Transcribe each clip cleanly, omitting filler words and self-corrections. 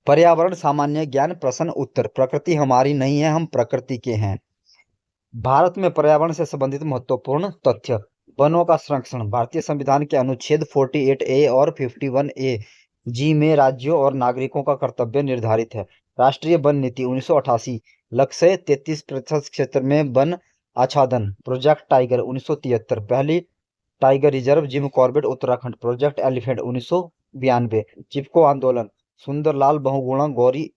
पर्यावरण सामान्य ज्ञान प्रश्न उत्तर। प्रकृति हमारी नहीं है, हम प्रकृति के हैं। भारत में पर्यावरण से संबंधित महत्वपूर्ण तथ्य। वनों का संरक्षण। भारतीय संविधान के अनुच्छेद 48A और 51A जी में राज्यों और नागरिकों का कर्तव्य निर्धारित है। राष्ट्रीय वन नीति 1988। लक्ष्य 33% क्षेत्र में वन आच्छादन। Project tiger 1973। पहली tiger reserve Jim Corbett Uttarakhand. Project elephant 1992। चिपको आंदोलन सुंदरलाल बहुगुणा गौरी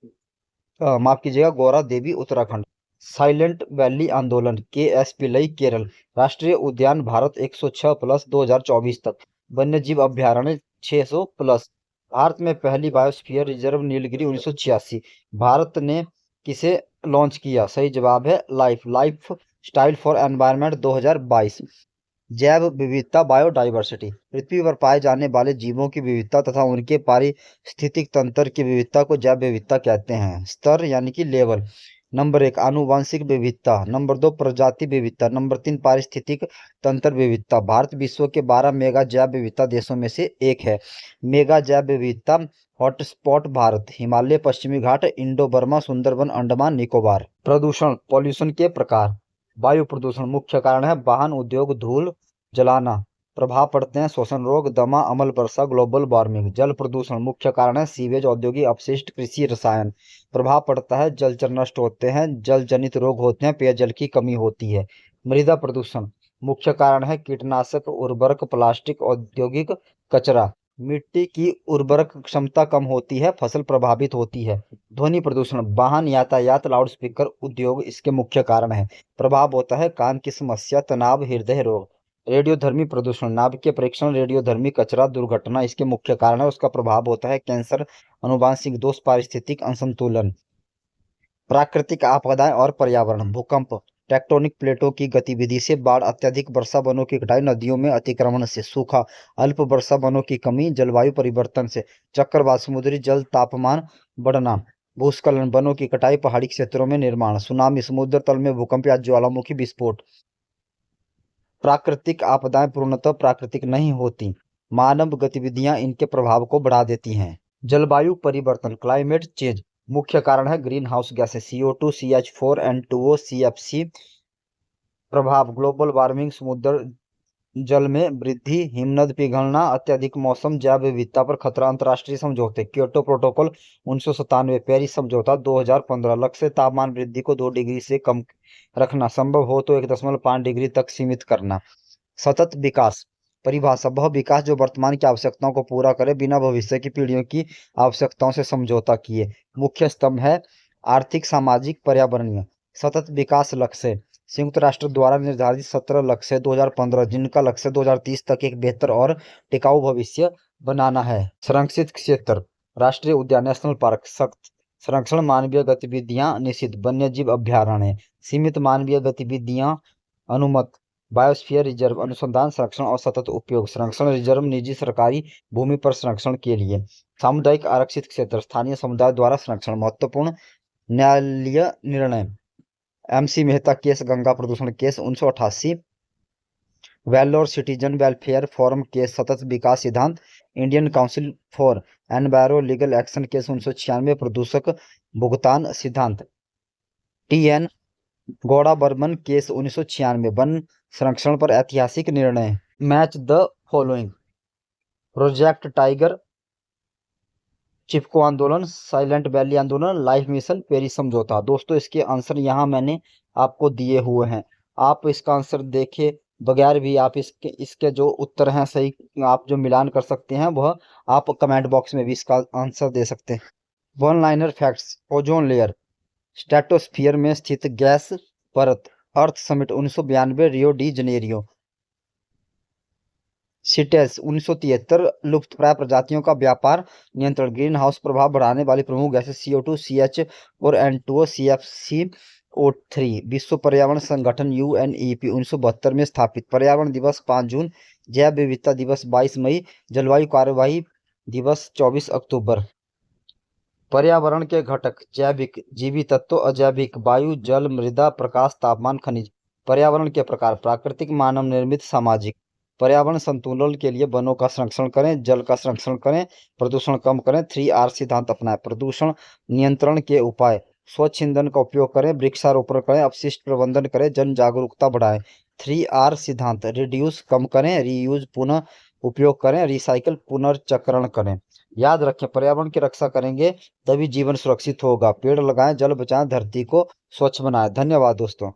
माफ कीजिएगा गौरा देवी उत्तराखंड। साइलेंट वैली आंदोलन के एस पिल्लई केरल। राष्ट्रीय उद्यान भारत 106+ 2024 तक। वन्यजीव अभ्यारण्य 600+। भारत में पहली बायोस्फीयर रिजर्व नीलगिरी 1986। भारत ने किसे लॉन्च किया? सही जवाब है लाइफ स्टाइल फॉर एनवायरनमेंट 2022। जैव विविधता बायोडाइवर्सिटी। पृथ्वी पर पाए जाने वाले जीवों की विविधता तथा उनके पारिस्थितिक तंत्र की विविधता को जैव विविधता कहते हैं। स्तर यानी कि लेवल। नंबर 1 आनुवंशिक विविधता। नंबर 2 प्रजाति विविधता। नंबर 3 पारिस्थितिक तंत्र विविधता। भारत विश्व के 12 मेगा जैव विविधता देशों में से एक है। मेगा जैव विविधता हॉटस्पॉट भारत, हिमालय, पश्चिमी घाट, इंडो बर्मा, सुंदरबन, अंडमान निकोबार। प्रदूषण पॉल्यूशन के प्रकार। वायु प्रदूषण मुख्य कारण है वाहन, उद्योग, धूल जलाना। प्रभाव पड़ते हैं शोषण रोग, दमा, अम्ल वर्षा, ग्लोबल वार्मिंग। जल प्रदूषण मुख्य कारण है सीवेज, औद्योगिक अपशिष्ट, कृषि रसायन। प्रभाव पड़ता है जलचर नष्ट होते हैं, जल जनित रोग होते हैं, पेयजल की कमी होती है। मृदा प्रदूषण मुख्य कारण है कीटनाशक, उर्वरक, प्लास्टिक, औद्योगिक कचरा। मिट्टी की उर्वरक क्षमता कम होती है, फसल प्रभावित होती है। ध्वनि प्रदूषण वाहन, यातायात, लाउडस्पीकर, उद्योग इसके मुख्य कारण है। प्रभाव होता है कान की समस्या, तनाव, हृदय रोग। रेडियोधर्मी प्रदूषण नाभिकीय परीक्षण, रेडियोधर्मी कचरा, दुर्घटना इसके मुख्य कारण है। उसका प्रभाव होता है कैंसर, अनुवांशिक दोष, पारिस्थितिक असंतुलन। प्राकृतिक आपदाएं और पर्यावरण। भूकंप, टेक्टोनिक प्लेटों की गतिविधि से बाढ़, अत्यधिक वर्षा, वनों की कटाई, नदियों में अतिक्रमण से सूखा, अल्प वर्षा, वनों की कमी, जलवायु परिवर्तन से चक्रवात, समुद्री जल तापमान बढ़ना, भूस्खलन, वनों की कटाई, पहाड़ी क्षेत्रों में निर्माण, सुनामी, समुद्र तल में भूकंप या ज्वालामुखी विस्फोट। प्राकृतिक आपदाएं पूर्णतः प्राकृतिक नहीं होती, मानव गतिविधियां इनके प्रभाव को बढ़ा देती हैं। जलवायु परिवर्तन क्लाइमेट चेंज मुख्य कारण है ग्रीन हाउस गैसें CO2, CH4, N2O, CFC। प्रभाव ग्लोबल वार्मिंग, समुद्र जल में वृद्धि, हिमनद पिघलना, अत्यधिक मौसम, जैव विविधता पर खतरा। अंतर्राष्ट्रीय समझौते क्योटो प्रोटोकॉल 1997, पेरिस समझौता 2015। लक्ष्य तापमान वृद्धि को 2 डिग्री से कम रखना, संभव हो तो 1.5 डिग्री तक सीमित करना। सतत विकास परिभाषा वह विकास जो वर्तमान की आवश्यकताओं को पूरा करे बिना भविष्य की पीढ़ियों की आवश्यकताओं से समझौता किए। मुख्य स्तंभ है आर्थिक, सामाजिक, पर्यावरणीय। सतत विकास लक्ष्य संयुक्त राष्ट्र द्वारा निर्धारित 17 लक्ष्य 2015, जिनका लक्ष्य 2030 तक एक बेहतर और टिकाऊ भविष्य बनाना है। संरक्षित क्षेत्र राष्ट्रीय उद्यान, नेशनल पार्क। सख्त संरक्षण मानवीय गतिविधियां निषिद्ध, वन्यजीव अभ्यारण्य। सीमित मानवीय गतिविधियां अनुमत, बायोस्फीयर रिजर्व, अनुसंधान, संरक्षण और सतत उपयोग। संरक्षण रिजर्व निजी सरकारी भूमि पर संरक्षण के लिए। सामुदायिक आरक्षित क्षेत्र स्थानीय समुदाय द्वारा संरक्षण। महत्वपूर्ण न्यायालयीय निर्णय MC मेहता केस, गंगा प्रदूषण case 1988, Vellore citizen welfare forum case, सतत विकास सिद्धांत, Indian council for enviro legal action case 1996, प्रदूषक भुगतान सिद्धांत। TN गौड़ा बर्मन केस 1996, वन संरक्षण पर ऐतिहासिक निर्णय। Match the following: project tiger, Chipko आंदोलन, साइलेंट वैली आंदोलन, लाइफ मिशन, पेरिस समझौता। दोस्तों इसके आंसर यहाँ मैंने आपको दिए हुए हैं, आप इसका आंसर देखे बगैर भी आप इसके जो उत्तर हैं सही आप जो मिलान कर सकते हैं वह आप कमेंट बॉक्स में भी इसका आंसर दे सकते हैं। One liner facts: ozone layer stratosphere में स्थित गैस परत। अर्थ समिट 1992 रियो डी जनेरियो। सीटेस 1973 लुप्तप्राय प्रजातियों का व्यापार नियंत्रण। ग्रीन हाउस प्रभाव बढ़ाने वाली प्रमुख गैसें CO2, CH और N2O, CFCO3। विश्व पर्यावरण संगठन UNEP 1972 में स्थापित। पर्यावरण दिवस 5 जून, जैव विविधता दिवस 22 मई, जलवायु कार्यवाही दिवस 24 अक्टूबर। पर्यावरण के घटक जैविक, जीवित तत्व, अजैविक, वायु, जल, मृदा, प्रकाश, तापमान, खनिज। पर्यावरण के प्रकार प्राकृतिक, मानव निर्मित, सामाजिक। पर्यावरण संतुलन के लिए वनों का संरक्षण करें, जल का संरक्षण करें, प्रदूषण कम करें। 3R सिद्धांत अपनाएं। प्रदूषण नियंत्रण के उपाय: स्वच्छ ईंधन का उपयोग करें, वृक्षारोपण करें, अपशिष्ट प्रबंधन करें, जन जागरूकता बढ़ाएं। 3R सिद्धांत: रिड्यूस कम करें, रीयूज पुनः उपयोग करें, रिसाइकल पुनर्चक्रण करें। याद रखें, पर्यावरण की रक्षा करेंगे तभी जीवन सुरक्षित होगा। पेड़ लगाएं, जल बचाएं, धरती को स्वच्छ बनाएं। धन्यवाद दोस्तों।